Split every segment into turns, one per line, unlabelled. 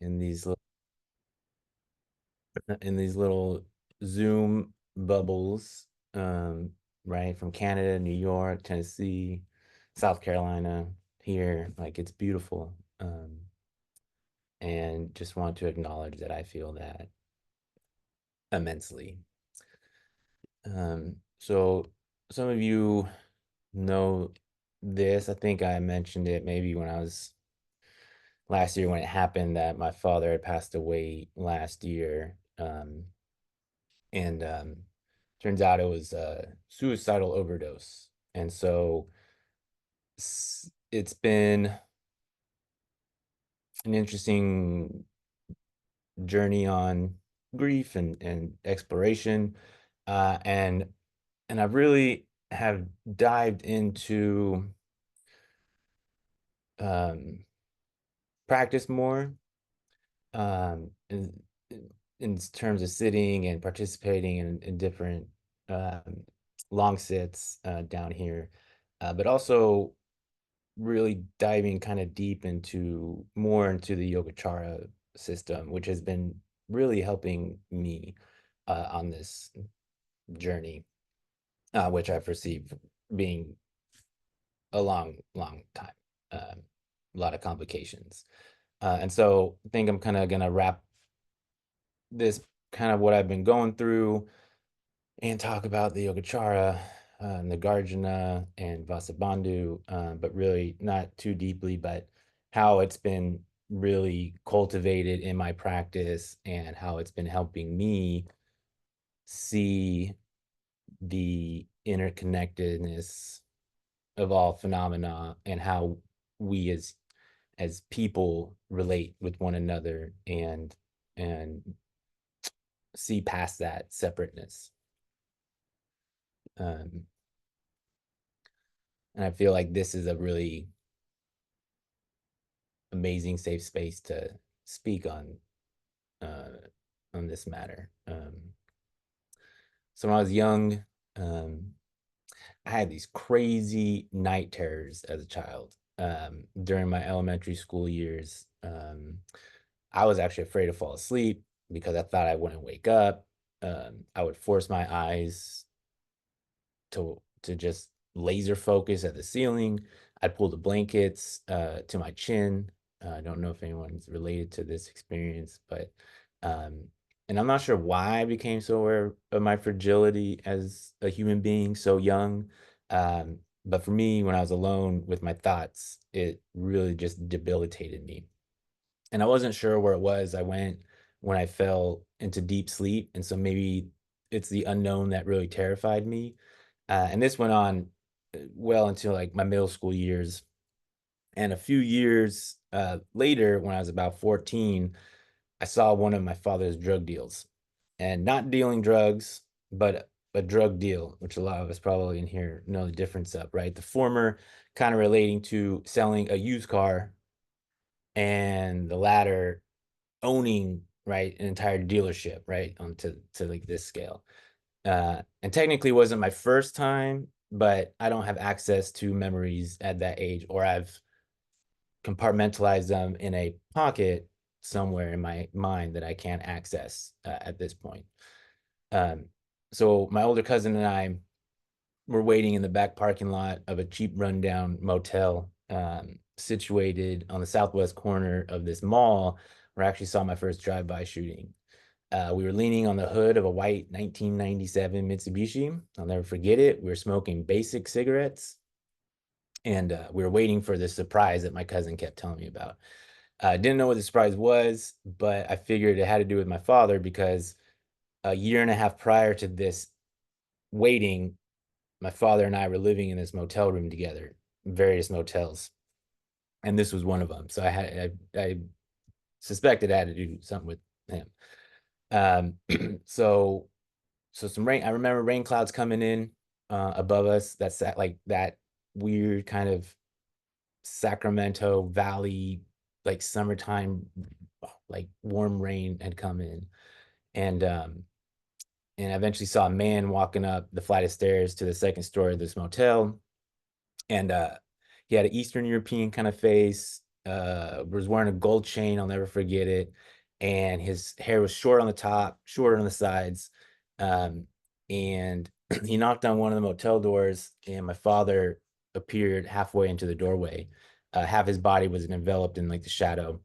in these little Zoom bubbles, right? From Canada, New York, Tennessee, South Carolina, here. Like it's beautiful. And just want to acknowledge that I feel that immensely. So some of you know this. I think I mentioned it maybe when I was last year when it happened that my father had passed away last year. And turns out it was a suicidal overdose. And so it's been an interesting journey on grief and exploration. And I really have dived into um, practice more um, in, in terms of sitting and participating in different um, long sits down here, but also really diving kind of deep into more into the Yogacara system, which has been really helping me on this journey, which I perceive being a long, long time, a lot of complications. And so I think I'm kind of going to wrap this kind of what I've been going through and talk about the Yogacara, Nagarjuna and Vasubandhu, but really not too deeply, but how it's been really cultivated in my practice and how it's been helping me see the interconnectedness of all phenomena and how we as people relate with one another and see past that separateness. Um, and I feel like this is a really amazing safe space to speak uh, on this matter. So when I was young, um, I had these crazy night terrors as a child. During my elementary school years, I was actually afraid to fall asleep because I thought I wouldn't wake up. I would force my eyes to just laser focus at the ceiling. I'd pull the blankets to my chin. I don't know if anyone's related to this experience, but um, and I'm not sure why I became so aware of my fragility as a human being so young. But for me, when I was alone with my thoughts, it really just debilitated me. And I wasn't sure where it was. I went when I fell into deep sleep. And so maybe it's the unknown that really terrified me. And this went on well into like my middle school years. And a few years later, when I was about 14, I saw one of my father's drug deals, and not dealing drugs, but a drug deal, which a lot of us probably in here know the difference of, right? The former kind of relating to selling a used car, and the latter owning, right, an entire dealership, right, on to like this scale. And technically wasn't my first time, but I don't have access to memories at that age, or I've compartmentalized them in a pocket somewhere in my mind that I can't access at this point. Um, so my older cousin and I were waiting in the back parking lot of a cheap rundown motel situated on the southwest corner of this mall where I actually saw my first drive-by shooting. We were leaning on the hood of a white 1997 Mitsubishi. I'll never forget it. We were smoking basic cigarettes, and we were waiting for the surprise that my cousin kept telling me about. I didn't know what the surprise was, but I figured it had to do with my father because a year and a half prior to this waiting, my father and I were living in this motel room together, various motels, and this was one of them. So I suspected it had to do something with him. Um, so some rain. I remember rain clouds coming in above us. That's that like that weird kind of Sacramento Valley, like summertime, like warm rain had come in, and I eventually saw a man walking up the flight of stairs to the second story of this motel, and he had an Eastern European kind of face, was wearing a gold chain. I'll never forget it. And his hair was short on the top, short on the sides. And he knocked on one of the motel doors, and my father appeared halfway into the doorway. Half his body was enveloped in like the shadow.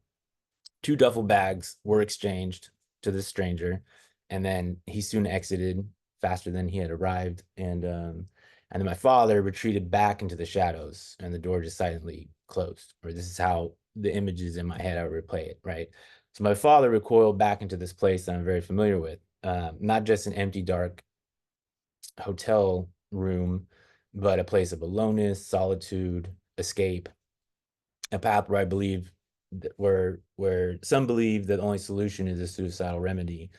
Two duffel bags were exchanged to this stranger, and then he soon exited faster than he had arrived. And then my father retreated back into the shadows, and the door just silently closed. Or this is how the images in my head I replay it, right? So my father recoiled back into this place that I'm very familiar with, not just an empty, dark hotel room, but a place of aloneness, solitude, escape, a path where I believe where some believe that the only solution is a suicidal remedy,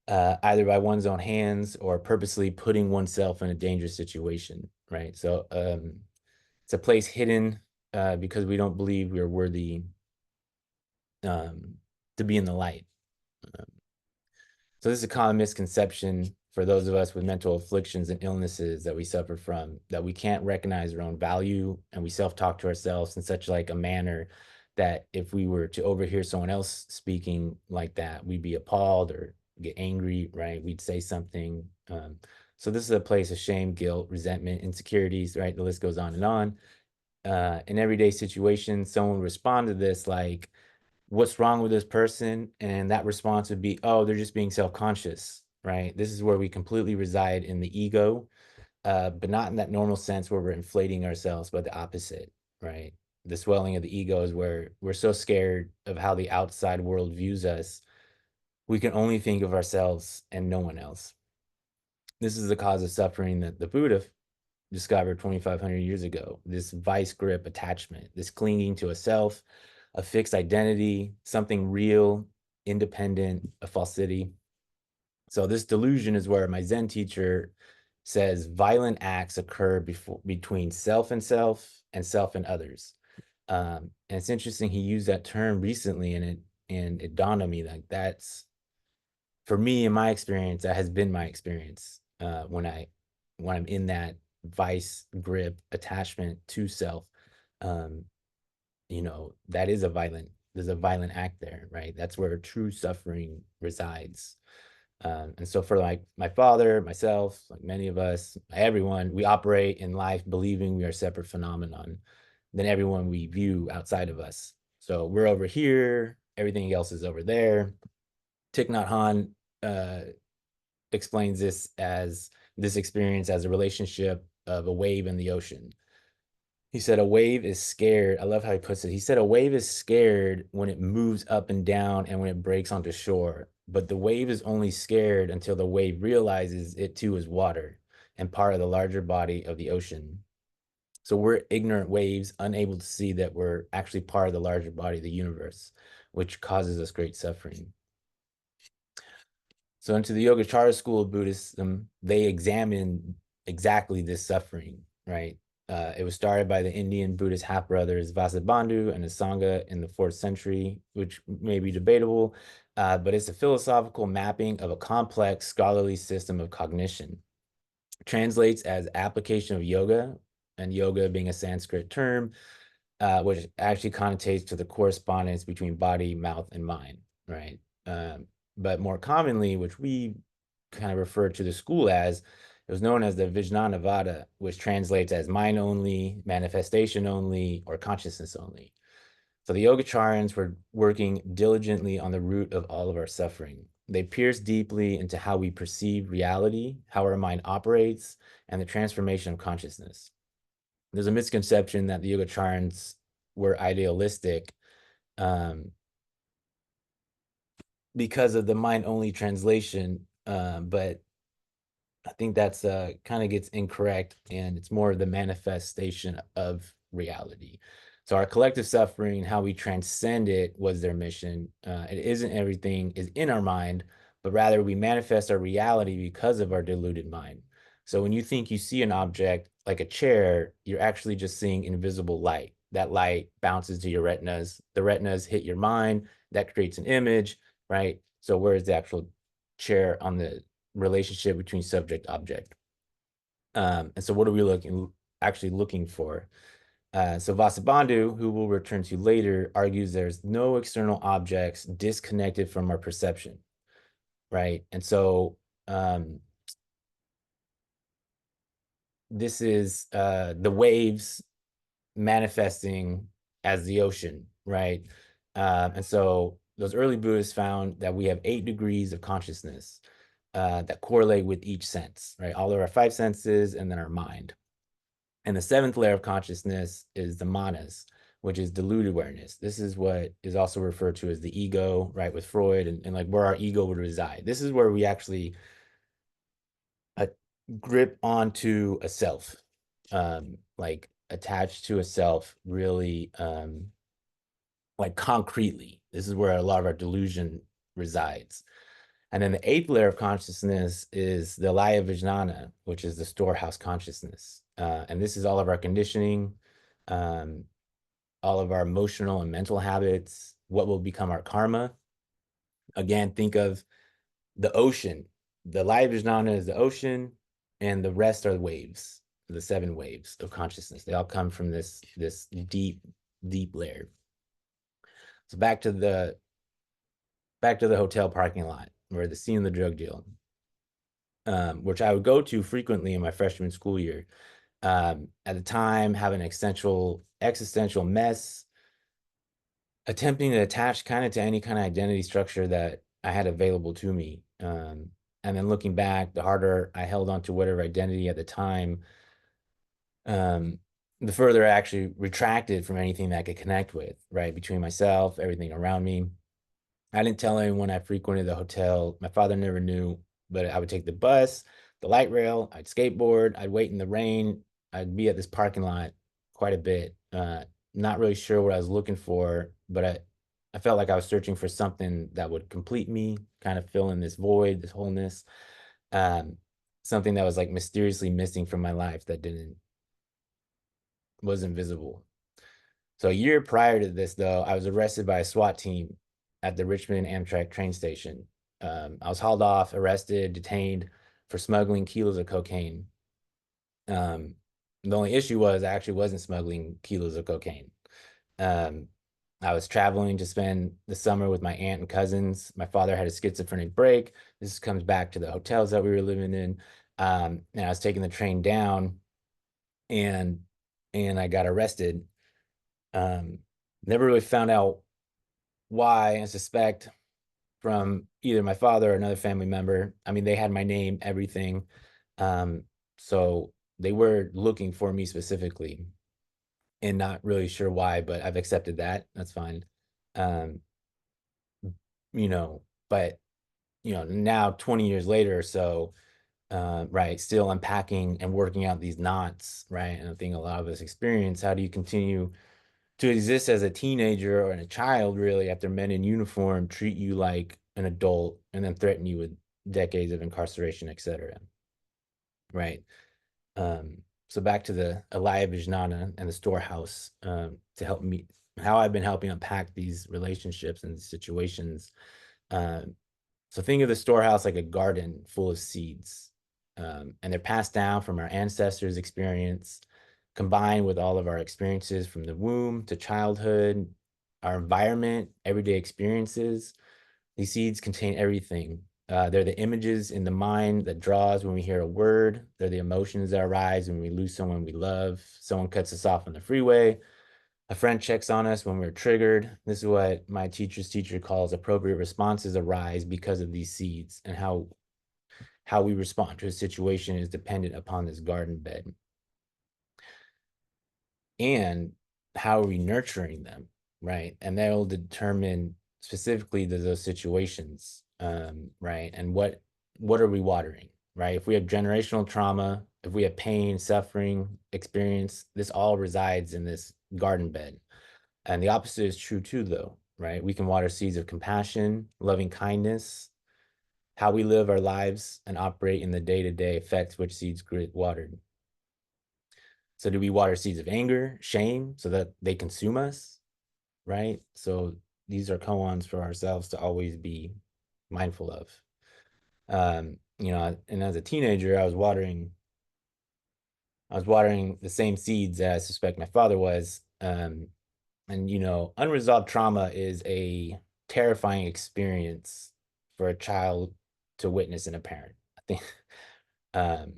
either by one's own hands or purposely putting oneself in a dangerous situation, right? So it's a place hidden because we don't believe we are worthy to be in the light. So this is a common misconception for those of us with mental afflictions and illnesses that we suffer from, that we can't recognize our own value, and we self-talk to ourselves in such like a manner that if we were to overhear someone else speaking like that, we'd be appalled or get angry, right? We'd say something. So this is a place of shame, guilt, resentment, insecurities, right? The list goes on and on. In everyday situations, someone would respond to this like, what's wrong with this person? And that response would be, oh, they're just being self-conscious, right? This is where we completely reside in the ego, but not in that normal sense where we're inflating ourselves, but the opposite, right? The swelling of the ego is where we're so scared of how the outside world views us, we can only think of ourselves and no one else. This is the cause of suffering that the Buddha discovered 2,500 years ago. This vice grip attachment, this clinging to a self, a fixed identity, something real, independent, a falsity. So this delusion is where my Zen teacher says violent acts occur between self and self and others. And it's interesting he used that term recently, and it dawned on me like that's, for me in my experience, that has been my experience when I'm in that vice grip attachment to self. Um, that is there's a violent act there, right? That's where true suffering resides. And so for like my father, myself, like many of us, everyone, we operate in life believing we are a separate phenomenon than everyone we view outside of us. So we're over here, everything else is over there. Thich Nhat Hanh explains this experience as a relationship of a wave in the ocean. He said a wave is scared. I love how he puts it. He said a wave is scared when it moves up and down and when it breaks onto shore. But the wave is only scared until the wave realizes it too is water and part of the larger body of the ocean. So we're ignorant waves, unable to see that we're actually part of the larger body of the universe, which causes us great suffering. So into the Yogacara school of Buddhism, they examine exactly this suffering, right? It was started by the Indian Buddhist half-brothers Vasubandhu and Asanga in the 4th century, which may be debatable, but it's a philosophical mapping of a complex scholarly system of cognition. It translates as application of yoga, and yoga being a Sanskrit term, which actually connotates to the correspondence between body, mouth, and mind, right? But more commonly, which we kind of refer to the school as, it was known as the Vijnanavada, which translates as mind only, manifestation only, or consciousness only. So the Yogacharans were working diligently on the root of all of our suffering. They pierced deeply into how we perceive reality, how our mind operates, and the transformation of consciousness. There's a misconception that the Yogacharans were idealistic because of the mind-only translation, but I think that's kind of gets incorrect, and it's more the manifestation of reality. So our collective suffering, how we transcend it, was their mission. It isn't everything is in our mind, but rather we manifest our reality because of our deluded mind. So when you think you see an object like a chair, you're actually just seeing invisible light. That light bounces to your retinas. The retinas hit your mind. That creates an image, right? So where is the actual chair on the relationship between subject object? And so what are we actually looking for? So Vasubandhu, who we'll return to later, argues there's no external objects disconnected from our perception, right? And so this is the waves manifesting as the ocean, right? And so those early Buddhists found that we have 8 degrees of consciousness that correlate with each sense, right? All of our 5 senses and then our mind. And the 7th layer of consciousness is the manas, which is deluded awareness. This is what is also referred to as the ego, right? With Freud and like where our ego would reside. This is where we actually grip onto a self, like attached to a self really like concretely. This is where a lot of our delusion resides. And then the 8th layer of consciousness is the laya vijnana, which is the storehouse consciousness. And this is all of our conditioning, um, all of our emotional and mental habits, what will become our karma. Again, think of the ocean. The laya vijnana is the ocean, and the rest are the waves, the 7 waves of consciousness. They all come from this deep, deep layer. So back to the hotel parking lot where the scene of the drug deal, which I would go to frequently in my freshman school year. At the time, having an existential mess, attempting to attach kind of to any kind of identity structure that I had available to me. And then looking back, the harder I held on to whatever identity at the time, the further I actually retracted from anything that I could connect with, right? Between myself, everything around me. I didn't tell anyone I frequented the hotel. My father never knew, but I would take the bus, the light rail, I'd skateboard, I'd wait in the rain. I'd be at this parking lot quite a bit. Not really sure what I was looking for, but I felt like I was searching for something that would complete me, kind of fill in this void, this wholeness. Um, Something that was like mysteriously missing from my life that wasn't visible. So a year prior to this, though, I was arrested by a SWAT team at the Richmond Amtrak train station. I was hauled off, arrested, detained for smuggling kilos of cocaine. The only issue was I actually wasn't smuggling kilos of cocaine. Um, I was traveling to spend the summer with my aunt and cousins. My father had a schizophrenic break. This comes back to the hotels that we were living in. And I was taking the train down, and I got arrested. Um, Never really found out why. I suspect from either my father or another family member. I mean, they had my name, everything. Um, so they were looking for me specifically and not really sure why, but I've accepted that. That's fine. Um, you know, but now 20 years later or so, right, still unpacking and working out these knots, right? And I think a lot of us experience, how do you continue to exist as a teenager or a child, really, after men in uniform treat you like an adult and then threaten you with decades of incarceration, etc. Right. So back to the Alaya Vijnana and the storehouse, to help me, how I've been helping unpack these relationships and situations. So think of the storehouse like a garden full of seeds, and they're passed down from our ancestors' experience, combined with all of our experiences from the womb to childhood, our environment, everyday experiences. These seeds contain everything. They're the images in the mind that draws when we hear a word. They're the emotions that arise when we lose someone we love. Someone cuts us off on the freeway. A friend checks on us when we're triggered. This is what my teacher's teacher calls appropriate responses arise because of these seeds, and how we respond to a situation is dependent upon this garden bed. And how are we nurturing them, right? And that'll determine specifically those situations, right? And what are we watering, right? If we have generational trauma, if we have pain, suffering, experience, this all resides in this garden bed. And the opposite is true too, though, right? We can water seeds of compassion, loving kindness. How we live our lives and operate in the day-to-day affects which seeds get watered. So do we water seeds of anger, shame, so that they consume us, right? So these are koans for ourselves to always be mindful of. And as a teenager, I was watering I was watering the same seeds that I suspect my father was. And unresolved trauma is a terrifying experience for a child to witness in a parent. I think, um,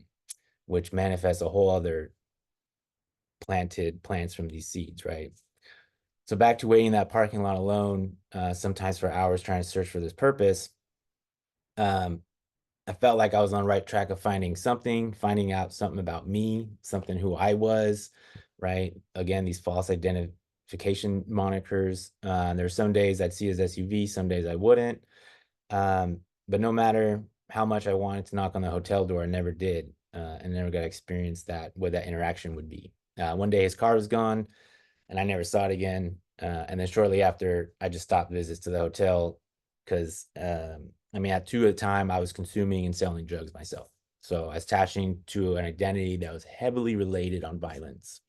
which manifests a whole other planted plants from these seeds, right? So back to waiting in that parking lot alone, sometimes for hours trying to search for this purpose. Um, I felt like I was on the right track of finding out something about me, something who I was, right? Again, these false identification monikers. There's some days I'd see as SUV, some days I wouldn't. But no matter how much I wanted to knock on the hotel door, I never did, and never got to experience what that interaction would be. One day his car was gone, and I never saw it again. And then shortly after, I just stopped visits to the hotel because, at 2 at a time, I was consuming and selling drugs myself. So I was attaching to an identity that was heavily related on violence.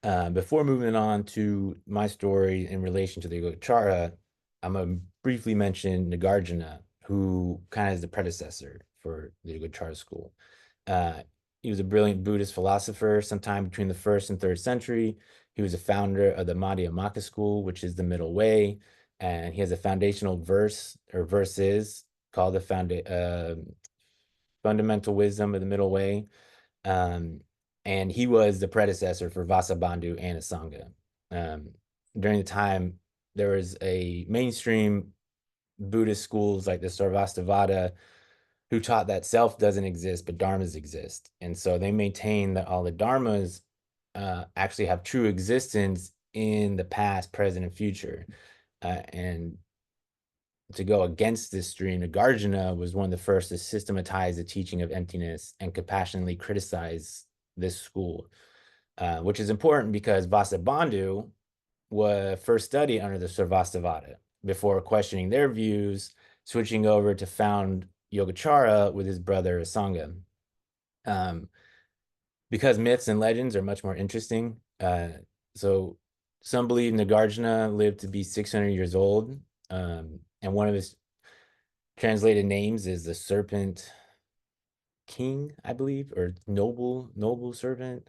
Before moving on to my story in relation to the Yogacara, I'm going to briefly mention Nagarjuna, who kind of is the predecessor for the Yogacara school. Uh, he was a brilliant Buddhist philosopher sometime between the 1st and 3rd century. He was a founder of the Madhyamaka school, which is the middle way. And he has a foundational verse or verses called the fundamental wisdom of the middle way. Um, and he was the predecessor for Vasubandhu and Asanga. Um, During the time, there was a mainstream Buddhist schools like the Sarvastivada who taught that self doesn't exist, but dharmas exist. And so they maintain that all the dharmas actually have true existence in the past, present, and future. And to go against this stream, Nagarjuna was one of the first to systematize the teaching of emptiness and compassionately criticize this school, which is important because Vasubandhu was first studied under the Sarvastivada before questioning their views, switching over to found Yogacara with his brother Asanga. Um, because myths and legends are much more interesting. So some believe Nagarjuna lived to be 600 years old, and one of his translated names is the Serpent King, I believe, or noble servant.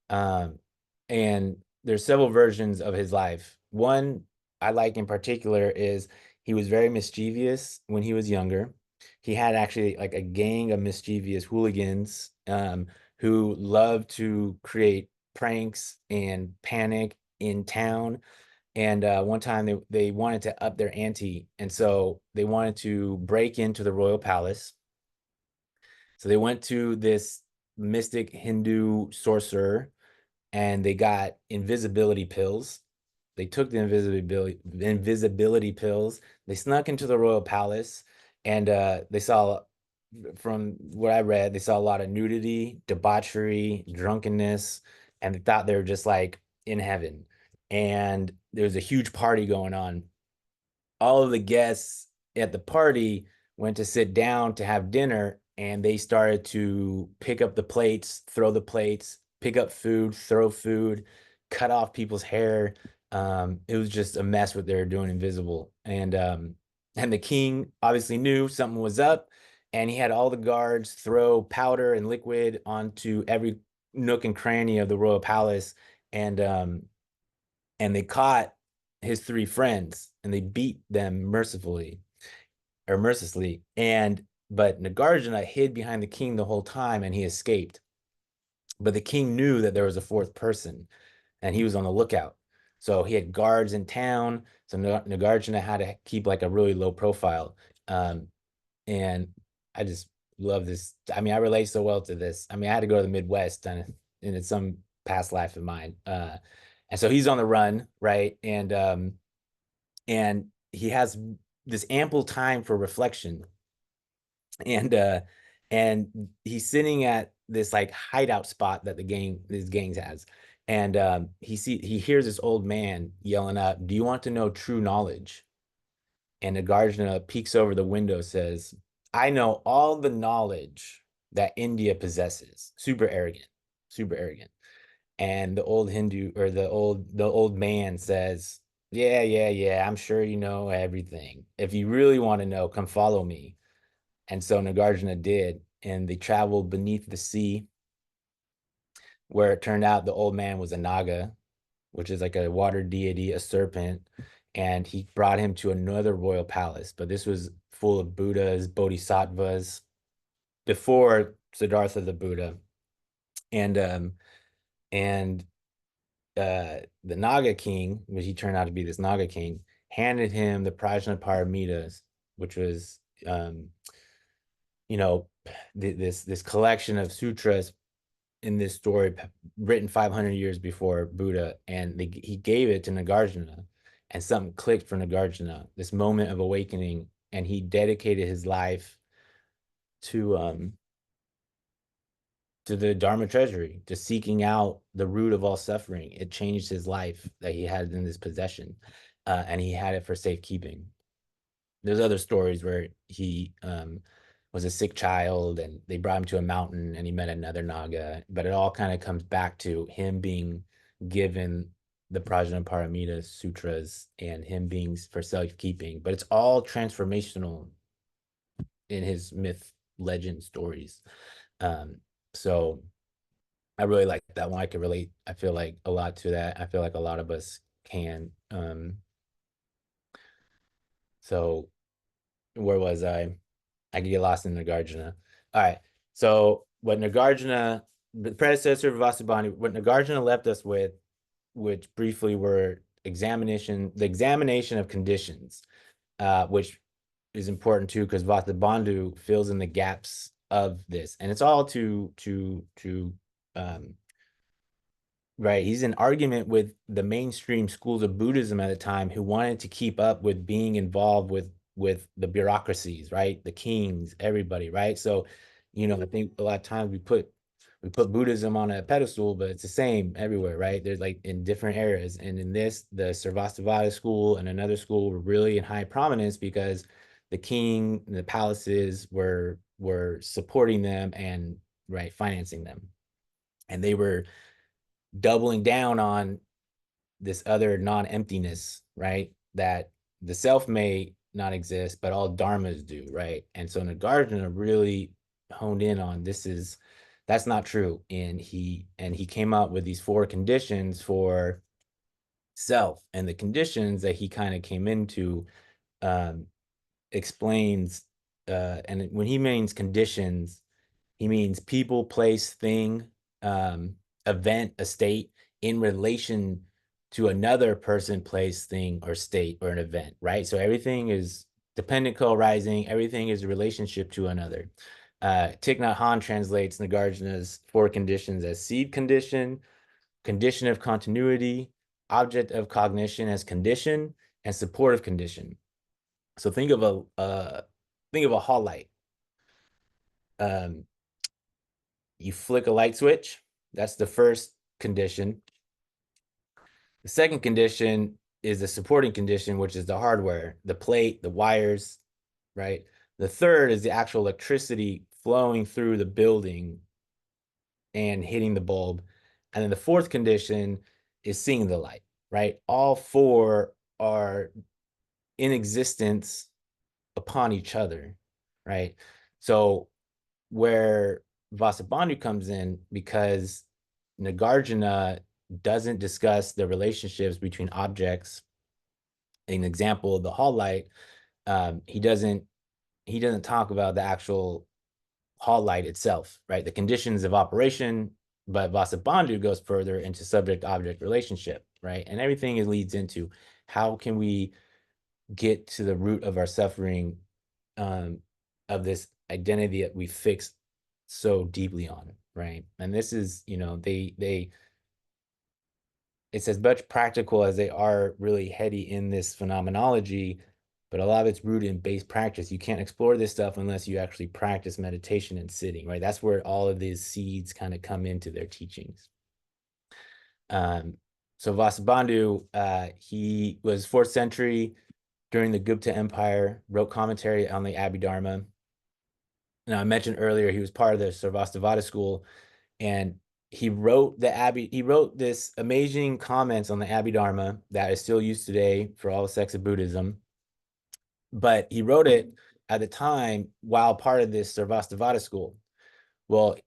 Um, and there's several versions of his life. One I like in particular is he was very mischievous when he was younger. He had actually like a gang of mischievous hooligans who loved to create pranks and panic in town. And one time they wanted to up their ante, and so they wanted to break into the royal palace. So they went to this mystic Hindu sorcerer and they got invisibility pills. They took the invisibility pills. They snuck into the royal palace, and they saw, from what I read, they saw a lot of nudity, debauchery, drunkenness, and they thought they were just like in heaven. And there was a huge party going on. All of the guests at the party went to sit down to have dinner, and they started to pick up the plates, throw the plates, pick up food, throw food, cut off people's hair. It was just a mess what they were doing invisible. And the king obviously knew something was up, and he had all the guards throw powder and liquid onto every nook and cranny of the royal palace. And they caught his 3 friends and they beat them mercilessly. And but Nagarjuna hid behind the king the whole time and he escaped. But the king knew that there was a 4th person and he was on the lookout. So he had guards in town. So Nagarjuna had to keep like a really low profile. And I just love this. I relate so well to this. I had to go to the Midwest and it's some past life of mine. And so he's on the run, right? And he has this ample time for reflection. And he's sitting at this like hideout spot that his gangs has. And he hears this old man yelling up, "Do you want to know true knowledge?" And Nagarjuna peeks over the window, says, "I know all the knowledge that India possesses." Super arrogant, super arrogant. And the old Hindu or the old man says, "Yeah, yeah, yeah, I'm sure you know everything. If you really want to know, come follow me." And so Nagarjuna did, and they traveled beneath the sea where it turned out the old man was a Naga, which is like a water deity, a serpent, and he brought him to another royal palace. But this was full of Buddhas, bodhisattvas, before Siddhartha the Buddha, and and the Naga king, which he turned out to be this Naga king, handed him the Prajnaparamitas, which was you know this collection of sutras in this story written 500 years before Buddha, and he gave it to Nagarjuna, and something clicked for Nagarjuna, this moment of awakening, and he dedicated his life to the Dharma treasury, to seeking out the root of all suffering. It changed his life that he had in this possession, and he had it for safekeeping. There's other stories where he was a sick child and they brought him to a mountain and he met another Naga, but it all kind of comes back to him being given the Prajnaparamita sutras and him being for safekeeping. But it's all transformational in his myth legend stories. So I really like that one. I can relate, I feel like, a lot to that. I feel like a lot of us can. So where was I? I could get lost in Nagarjuna. All right. So what Nagarjuna, the predecessor of Vasubandhu, what Nagarjuna left us with, which briefly were the examination of conditions, which is important too, because Vasubandhu fills in the gaps of this. And it's all um, right. He's in argument with the mainstream schools of Buddhism at the time who wanted to keep up with being involved with the bureaucracies, right? The kings, everybody, right? So, I think a lot of times we put Buddhism on a pedestal, but it's the same everywhere, right? There's like in different eras. And in this, the Sarvastivada school and another school were really in high prominence because the king and the palaces were supporting them and right financing them. And they were doubling down on this other non-emptiness, right? That the self may not exist, but all dharmas do, right? And so Nagarjuna really honed in on that's not true. And he came up with these 4 conditions for self. And the conditions that he kind of came into explains, and when he means conditions, he means people, place, thing, event, a state in relation to another person, place, thing, or state, or an event, right? So everything is dependent co-arising. Everything is a relationship to another. Thich Nhat Hanh translates Nagarjuna's 4 conditions as seed condition, condition of continuity, object of cognition as condition, and supportive condition. So think of a hall light. You flick a light switch. That's the first condition. The second condition is the supporting condition, which is the hardware, the plate, the wires, right? The third is the actual electricity flowing through the building and hitting the bulb. And then the fourth condition is seeing the light, right? All 4 are in existence upon each other, right? So where Vasubandhu comes in, because Nagarjuna doesn't discuss the relationships between objects. An example of the hall light, he doesn't talk about the actual hall light itself, right? The conditions of operation, but Vasubandhu goes further into subject-object relationship, right? And everything leads into how can we get to the root of our suffering, of this identity that we fix so deeply on, right? And this is, it's as much practical as they are really heady in this phenomenology, but a lot of it's rooted in base practice. You can't explore this stuff unless you actually practice meditation and sitting, right? That's where all of these seeds kind of come into their teachings. So Vasubandhu, he was 4th century during the Gupta Empire, wrote commentary on the Abhidharma. Now, I mentioned earlier he was part of the Sarvastivada school, and he wrote this amazing comments on the Abhidharma that is still used today for all sects of Buddhism. But he wrote it at the time while part of this Sarvastivada school. Well,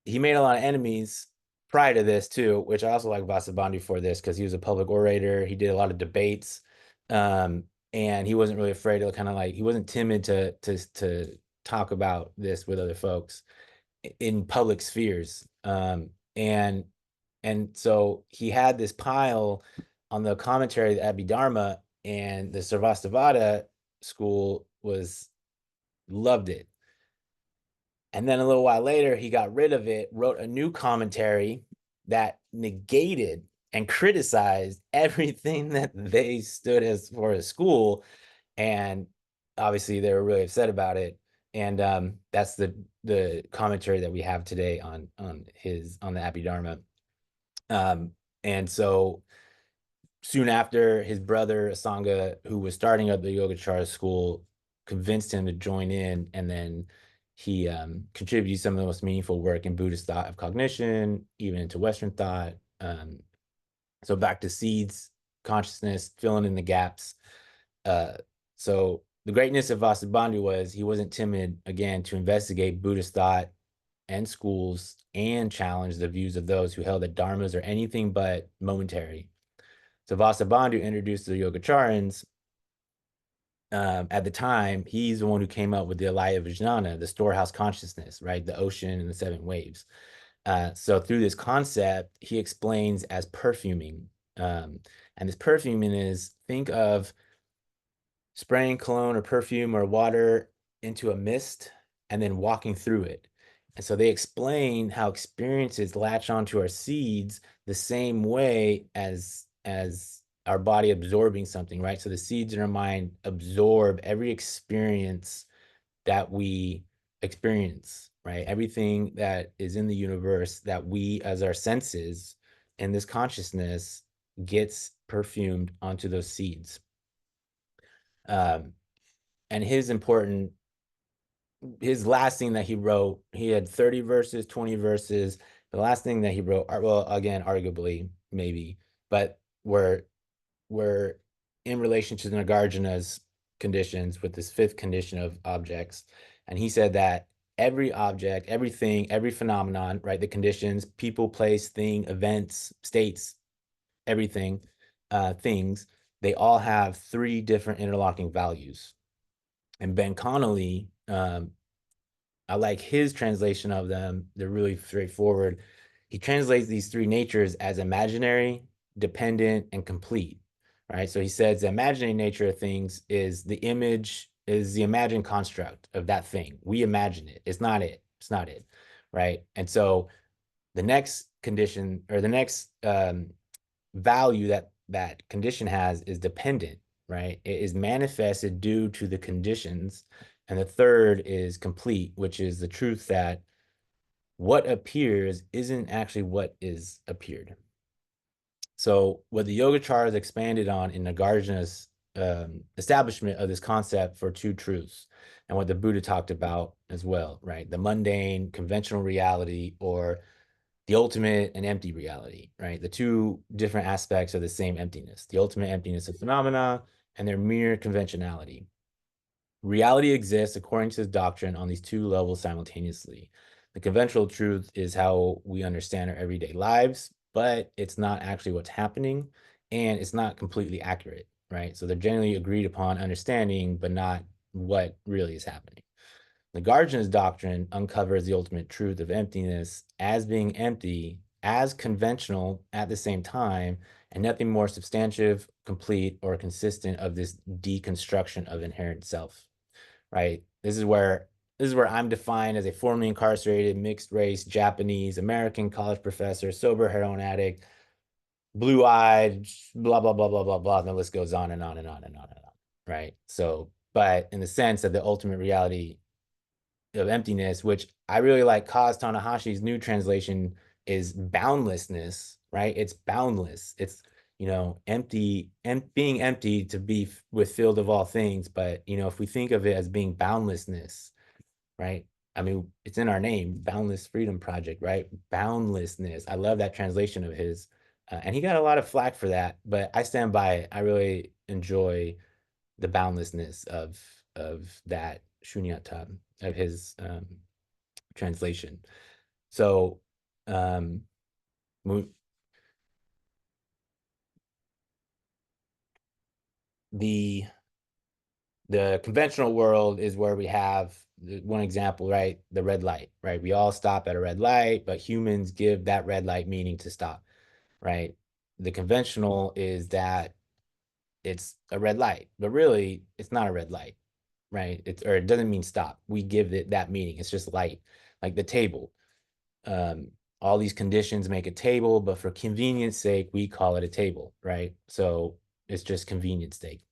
he made a lot of enemies prior to this too, which I also like Vasubandhu for this because he was a public orator. He did a lot of debates, and he wasn't really afraid to kind of like he wasn't timid to talk about this with other folks in public spheres. And so he had this pile on the commentary of the Abhidharma, and the Sarvastivada school was loved it. And then a little while later, he got rid of it, wrote a new commentary that negated and criticized everything that they stood as for a school. And obviously they were really upset about it. And that's the commentary that we have today on the Abhidharma. And so soon after, his brother Asanga, who was starting up the Yogacara school, convinced him to join in, and then he contributed some of the most meaningful work in Buddhist thought of cognition, even into Western thought. So back to seeds, consciousness, filling in the gaps. So the greatness of Vasubandhu was he wasn't timid, again, to investigate Buddhist thought and schools and challenge the views of those who held that dharmas are anything but momentary. So Vasubandhu introduced the Yogacharans. At the time, he's the one who came up with the Alaya Vijnana, the storehouse consciousness, right? The ocean and the seven waves. So through this concept, he explains as perfuming. And this perfuming is, think of spraying cologne or perfume or water into a mist and then walking through it. And so they explain how experiences latch onto our seeds the same way as our body absorbing something, right? So the seeds in our mind absorb every experience that we experience, right? Everything that is in the universe that we, as our senses and this consciousness, gets perfumed onto those seeds. And his last thing that he wrote, he had 30 verses, 20 verses. The last thing that he wrote, well, again, arguably, maybe, but were in relation to the Nagarjuna's conditions with this fifth condition of objects. And he said that every object, everything, every phenomenon, right, the conditions, people, place, thing, events, states, everything, things, they all have three different interlocking values. And Ben Connolly, I like his translation of them. They're really straightforward. He translates these three natures as imaginary, dependent, and complete, right? So he says the imaginary nature of things is the image, is the imagined construct of that thing. We imagine it. It's not it. It's not it, right? And so the next condition, or the next value that condition has, is dependent, right? It is manifested due to the conditions. And the third is complete, which is the truth that what appears isn't actually what is appeared. So what the Yogacaras expanded on in Nagarjuna's establishment of this concept for two truths, and what the Buddha talked about as well, right? The mundane, conventional reality, or the ultimate and empty reality, right? The two different aspects of the same emptiness, the ultimate emptiness of phenomena and their mere conventionality. Reality exists according to the doctrine on these two levels simultaneously. The conventional truth is how we understand our everyday lives, but it's not actually what's happening, and it's not completely accurate, right? So they're generally agreed upon understanding, but not what really is happening. Nagarjuna's doctrine uncovers the ultimate truth of emptiness as being empty, as conventional at the same time, and nothing more substantive, complete, or consistent of this deconstruction of inherent self, right? This is where I'm defined as a formerly incarcerated, mixed race, Japanese, American college professor, sober heroin addict, blue-eyed, blah, blah, blah, blah, blah, blah. And the list goes on and on and on and on and on, right? So, but in the sense of the ultimate reality of emptiness, which I really like, Kaz Tanahashi's new translation is boundlessness, right? It's boundless. It's, empty, and being empty to be with filled of all things. But, if we think of it as being boundlessness, right? I mean, it's in our name, Boundless Freedom Project, right? Boundlessness. I love that translation of his. And he got a lot of flack for that, but I stand by it. I really enjoy the boundlessness of that shunyata, of his translation. So the the conventional world is where we have one example, right? The red light, right? We all stop at a red light, but humans give that red light meaning to stop, right? The conventional is that it's a red light, but really it's not a red light, right? Or it doesn't mean stop. We give it that meaning. It's just light, like the table. Um, all these conditions make a table, but for convenience sake, we call it a table, right? So it's just convenience sake.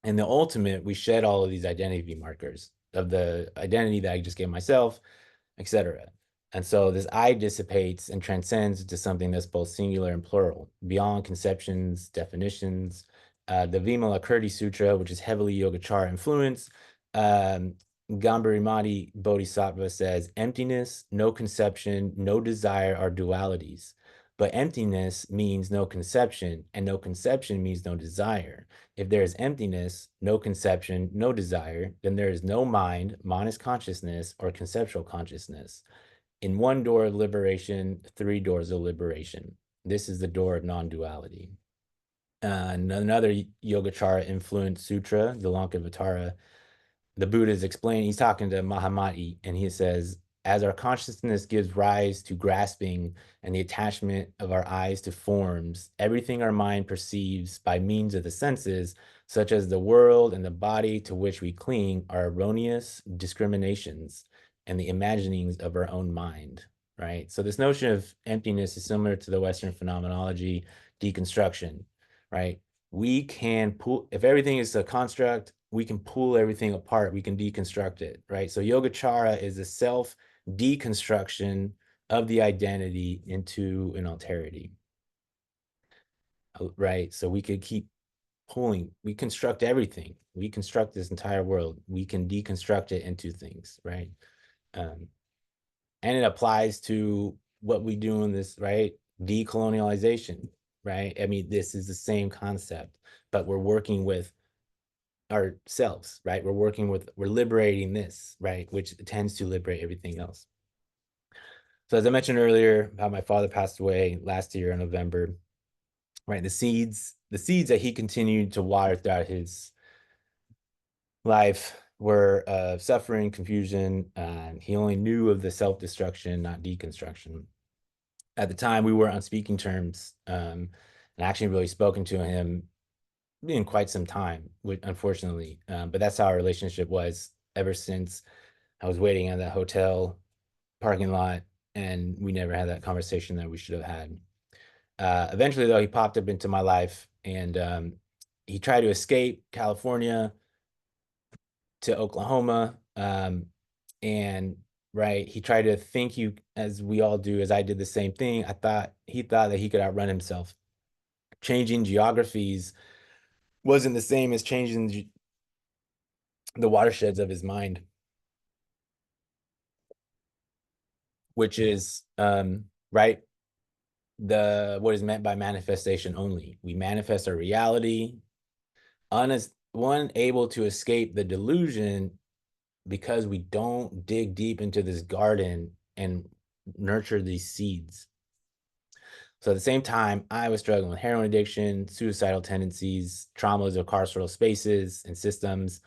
In the ultimate, we shed all of these identity markers of the identity that I just gave myself, etc. And so this I dissipates and transcends into something that's both singular and plural, beyond conceptions, definitions. The Vimalakirti Sutra, which is heavily Yogacara influenced, um, Gambharimati Bodhisattva says, emptiness, no conception, no desire are dualities. But emptiness means no conception, and no conception means no desire. If there is emptiness, no conception, no desire, then there is no mind, monist consciousness, or conceptual consciousness. In one door of liberation, three doors of liberation. This is the door of non-duality. Another Yogacara influenced sutra, the Lankavatara, the Buddha is explaining, he's talking to Mahamati, and he says, as our consciousness gives rise to grasping and the attachment of our eyes to forms, everything our mind perceives by means of the senses, such as the world and the body to which we cling, are erroneous discriminations and the imaginings of our own mind, right? So this notion of emptiness is similar to the Western phenomenology deconstruction, right? We can pull, if everything is a construct, we can pull everything apart, we can deconstruct it, right? So Yogacara is a self deconstruction of the identity into an alterity, right? So we could keep pulling, we construct everything, we construct this entire world, we can deconstruct it into things, right? Um, and it applies to what we do in this, right? Decolonialization, right? I mean, this is the same concept, but we're working with ourselves, right? We're liberating this, right? Which tends to liberate everything else. So as I mentioned earlier, how my father passed away last year in November, right? The seeds that he continued to water throughout his life were suffering, confusion, and he only knew of the self-destruction, not deconstruction. At the time, we were on speaking terms, and actually really spoken to him in quite some time, unfortunately. But that's how our relationship was ever since I was waiting at that hotel parking lot, and we never had that conversation that we should have had. Eventually, though, he popped up into my life, and he tried to escape California to Oklahoma, and right, he tried to think you, as we all do, as I did the same thing. He thought that he could outrun himself. Changing geographies wasn't the same as changing the watersheds of his mind, which is right, the what is meant by manifestation only. We manifest our reality, unable to escape the delusion because we don't dig deep into this garden and nurture these seeds. So at the same time, I was struggling with heroin addiction, suicidal tendencies, traumas of carceral spaces and systems,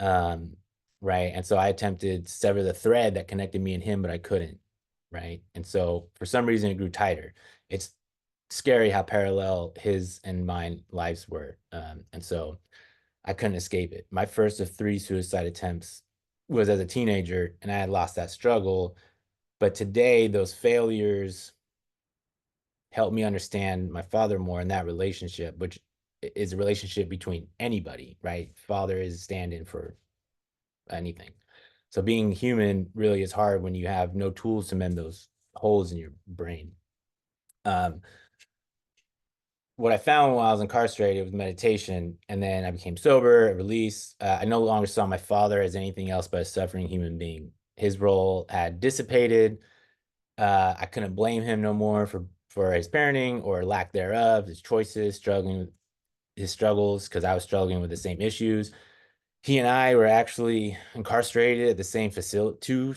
um, right? And so I attempted to sever the thread that connected me and him, but I couldn't, right? And so for some reason, it grew tighter. It's scary how parallel his and mine lives were. And so I couldn't escape it. My first of three suicide attempts was as a teenager, and I had lost that struggle. But today, those failures helped me understand my father more in that relationship, which is a relationship between anybody, right? Father is stand-in for anything. So being human really is hard when you have no tools to mend those holes in your brain. Um, what I found while I was incarcerated was meditation, and then I became sober, released. I no longer saw my father as anything else but a suffering human being. His role had dissipated. I couldn't blame him no more for his parenting or lack thereof, his choices, struggling with his struggles, because I was struggling with the same issues. He and I were actually incarcerated at the same facility, two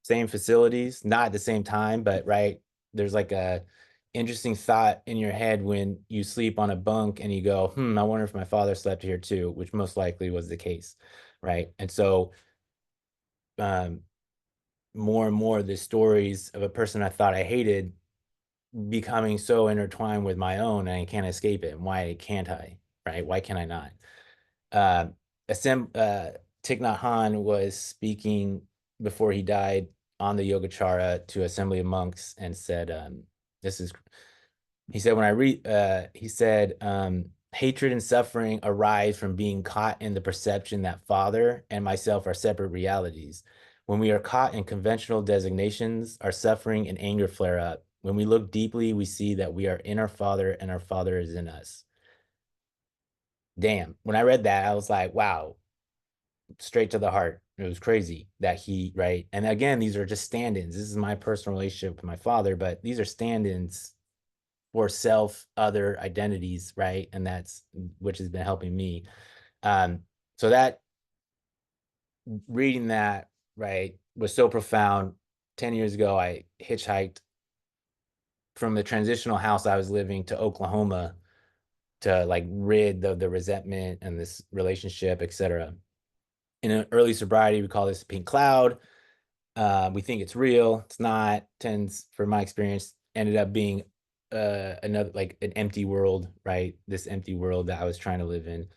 same facilities, not at the same time, but right, there's like a interesting thought in your head when you sleep on a bunk and you go, I wonder if my father slept here too, which most likely was the case, right? And so um, more and more the stories of a person I thought I hated becoming so intertwined with my own, and I can't escape it. And why can't I, right? Why can I not? Uh, Thich Nhat Hanh was speaking before he died on the Yogacara to assembly of monks and said, this is he said, when I read, he said, hatred and suffering arise from being caught in the perception that Father and myself are separate realities. When we are caught in conventional designations, our suffering and anger flare up. When we look deeply, we see that we are in our Father and our Father is in us. Damn. When I read that, I was like, wow, straight to the heart. It was crazy that he, right? And again, these are just stand-ins. This is my personal relationship with my father, but these are stand-ins for self other identities, right? And that's which has been helping me. So that reading that, right, was so profound. 10 years ago, I hitchhiked from the transitional house I was living to Oklahoma to like rid the resentment and this relationship, etc. In an early sobriety, we call this a pink cloud. We think it's real. It's not. Tends, from my experience, ended up being another, like an empty world, right? This empty world that I was trying to live in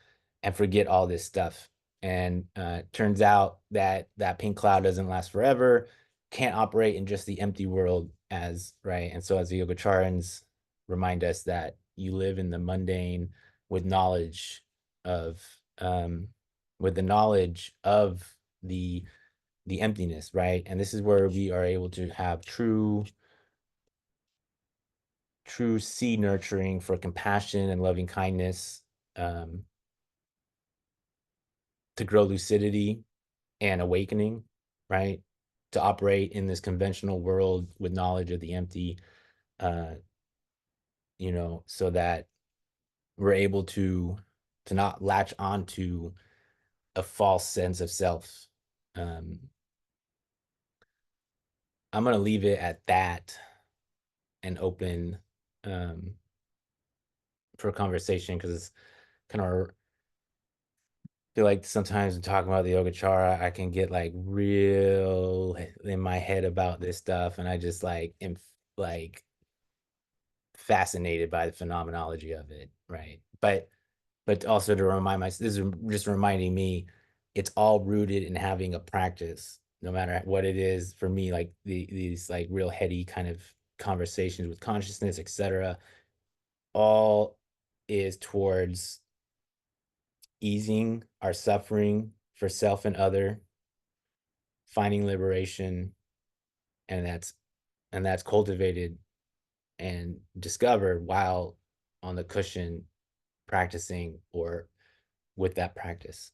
and forget all this stuff. And turns out that that pink cloud doesn't last forever, can't operate in just the empty world as, right? And so as the Yogacharans remind us that you live in the mundane with knowledge of, with the knowledge of the emptiness, right? And this is where we are able to have true seed nurturing for compassion and loving kindness, um, to grow lucidity and awakening, right? To operate in this conventional world with knowledge of the empty, uh, so that we're able to not latch onto a false sense of self. Um, I'm gonna leave it at that and open, um, for a conversation, because it's kind of feel like sometimes when talking about the Yogacara, I can get like real in my head about this stuff, and I just like am like fascinated by the phenomenology of it, right? But also to remind myself, this is just reminding me, it's all rooted in having a practice, no matter what it is. For me, like these like real heady kind of conversations with consciousness, etc., all is towards easing our suffering for self and other, finding liberation, and that's cultivated and discovered while on the cushion practicing or with that practice.